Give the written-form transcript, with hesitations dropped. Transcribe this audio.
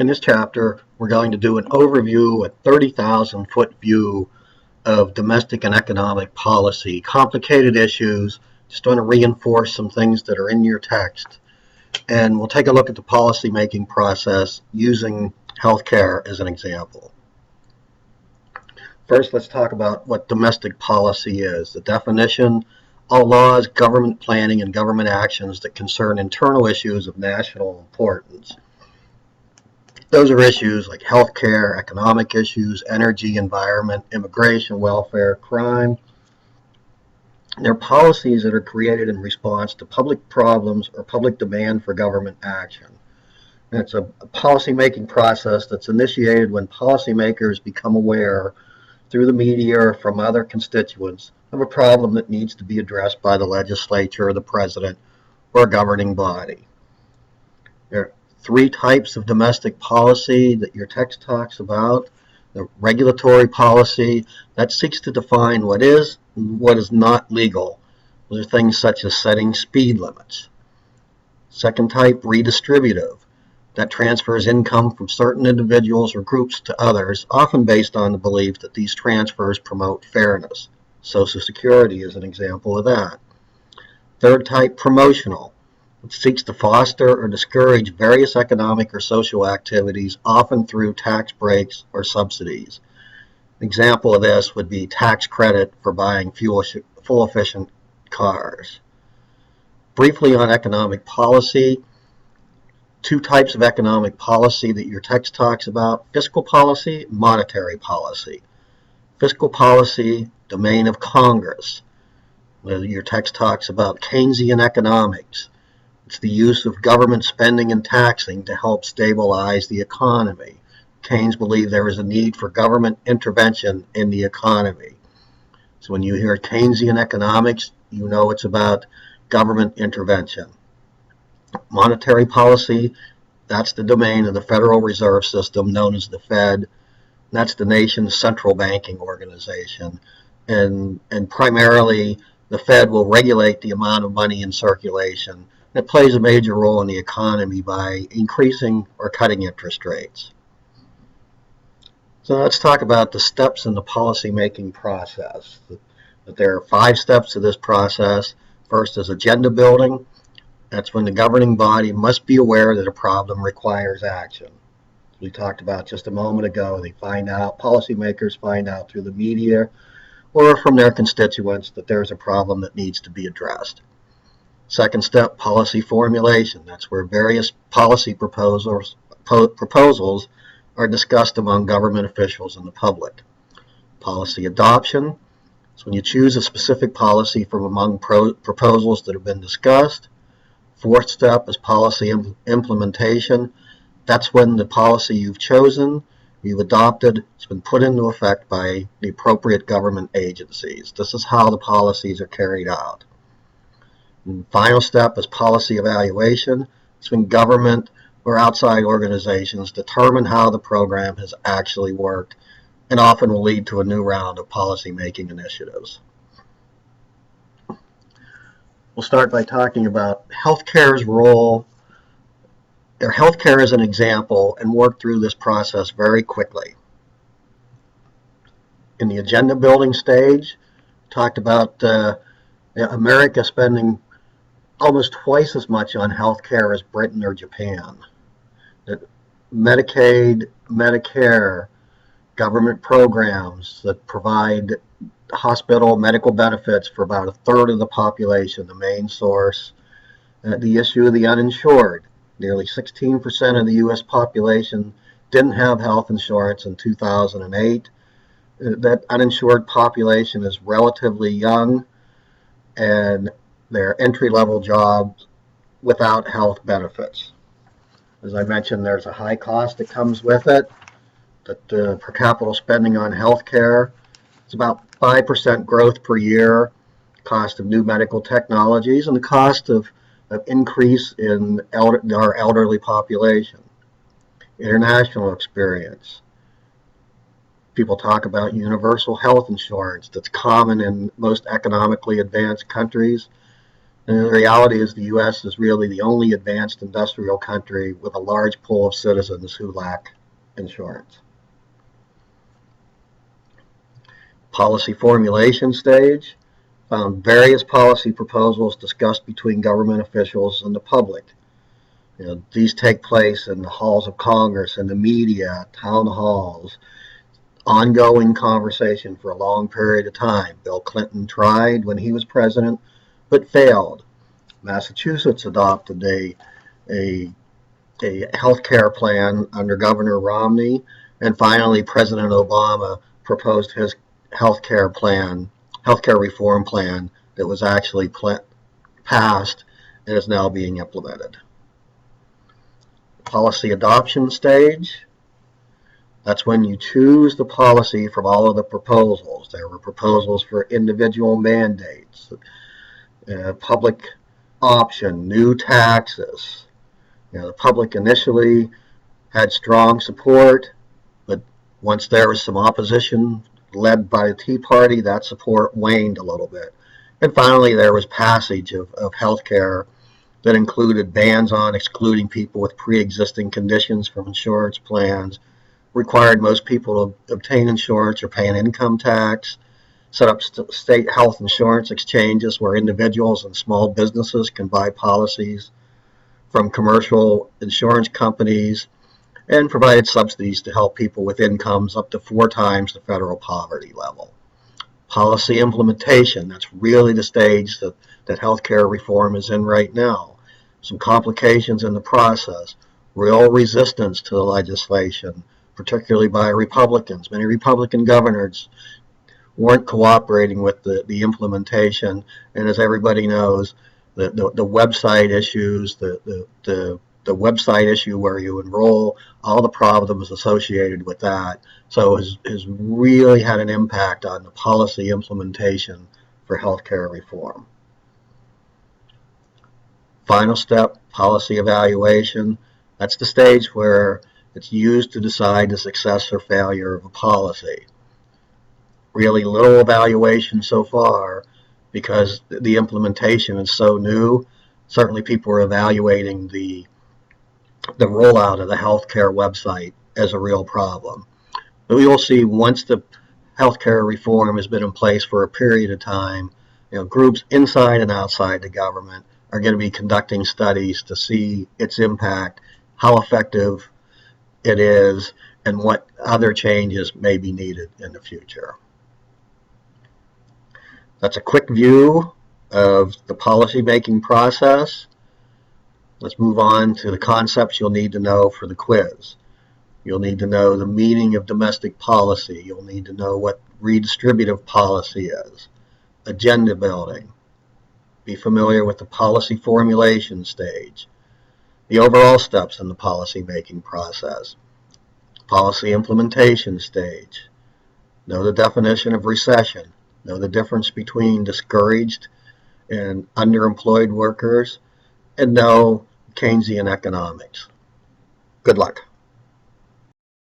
In this chapter, we're going to do an overview, a 30,000-foot view of domestic and economic policy, complicated issues. Just want to reinforce some things that are in your text. And we'll take a look at the policy-making process using healthcare as an example. First, let's talk about what domestic policy is. The definition: all laws, government planning, and government actions that concern internal issues of national importance. Those are issues like healthcare, economic issues, energy, environment, immigration, welfare, crime. They're policies that are created in response to public problems or public demand for government action. And it's a policy-making process that's initiated when policymakers become aware through the media or from other constituents of a problem that needs to be addressed by the legislature, the president, or a governing body. There are three types of domestic policy that your text talks about. The regulatory policy, that seeks to define what is and what is not legal. Those are things such as setting speed limits. Second type, redistributive, that transfers income from certain individuals or groups to others, often based on the belief that these transfers promote fairness. Social Security is an example of that. Third type, promotional, which seeks to foster or discourage various economic or social activities, often through tax breaks or subsidies. An example of this would be tax credit for buying fuel-efficient cars. Briefly on economic policy, two types of economic policy that your text talks about: fiscal policy, monetary policy. Fiscal policy, domain of Congress. Your text talks about Keynesian economics. It's the use of government spending and taxing to help stabilize the economy. Keynes believed there was a need for government intervention in the economy. So when you hear Keynesian economics, you know it's about government intervention. Monetary policy, that's the domain of the Federal Reserve System, known as the Fed. That's the nation's central banking organization. And primarily, the Fed will regulate the amount of money in circulation. It plays a major role in the economy by increasing or cutting interest rates. So let's talk about the steps in the policy-making process. There are 5 steps to this process. First is agenda building. That's when the governing body must be aware that a problem requires action. We talked about just a moment ago, policymakers find out through the media or from their constituents that there's a problem that needs to be addressed. Second step, policy formulation. That's where various policy proposals are discussed among government officials and the public. Policy adoption. So when you choose a specific policy from among proposals that have been discussed. Fourth step is policy implementation. That's when the policy you've chosen, you've adopted, it's been put into effect by the appropriate government agencies. This is how the policies are carried out. And final step is policy evaluation. It's when government or outside organizations determine how the program has actually worked, and often will lead to a new round of policy-making initiatives. We'll start by talking about healthcare's role, or healthcare as an example, and work through this process very quickly. In the agenda building stage, talked about America spending almost twice as much on healthcare as Britain or Japan. That Medicaid, Medicare, government programs that provide hospital medical benefits for about a third of the population, the main source. The issue of the uninsured. Nearly 16% of the U.S. population didn't have health insurance in 2008. That uninsured population is relatively young, and they're entry-level jobs without health benefits. As I mentioned, there's a high cost that comes with it. That per capita spending on health care is about 5% growth per year, cost of new medical technologies, and the cost of increase in our elderly population. International experience. People talk about universal health insurance that's common in most economically advanced countries. And the reality is the U.S. is really the only advanced industrial country with a large pool of citizens who lack insurance. Policy formulation stage found various policy proposals discussed between government officials and the public. These take place in the halls of Congress, in the media, town halls, ongoing conversation for a long period of time. Bill Clinton tried when he was president, but failed. Massachusetts adopted a health care plan under Governor Romney, and finally President Obama proposed his health care reform plan that was actually passed and is now being implemented. Policy adoption stage, that's when you choose the policy from all of the proposals. There were proposals for individual mandates, public option, new taxes. The public initially had strong support, but once there was some opposition led by the Tea Party, that support waned a little bit. And finally, there was passage of health care that included bans on excluding people with pre-existing conditions from insurance plans, required most people to obtain insurance or pay an income tax, set up state health insurance exchanges where individuals and small businesses can buy policies from commercial insurance companies, and provided subsidies to help people with incomes up to 4 times the federal poverty level. Policy implementation, that's really the stage that healthcare reform is in right now. Some complications in the process, real resistance to the legislation, particularly by Republicans. Many Republican governors weren't cooperating with the implementation, and as everybody knows, the website issues, the website issue where you enroll, all the problems associated with that. So it has really had an impact on the policy implementation for healthcare reform. Final step, policy evaluation. That's the stage where it's used to decide the success or failure of a policy. Really little evaluation so far because the implementation is so new. Certainly people are evaluating the rollout of the healthcare website as a real problem. But we will see once the healthcare reform has been in place for a period of time, groups inside and outside the government are going to be conducting studies to see its impact, how effective it is, and what other changes may be needed in the future. That's a quick view of the policy-making process. Let's move on to the concepts you'll need to know for the quiz. You'll need to know the meaning of domestic policy. You'll need to know what redistributive policy is, agenda building. Be familiar with the policy formulation stage, the overall steps in the policy-making process, policy implementation stage. Know the definition of recession. Know the difference between discouraged and underemployed workers, and know Keynesian economics. Good luck.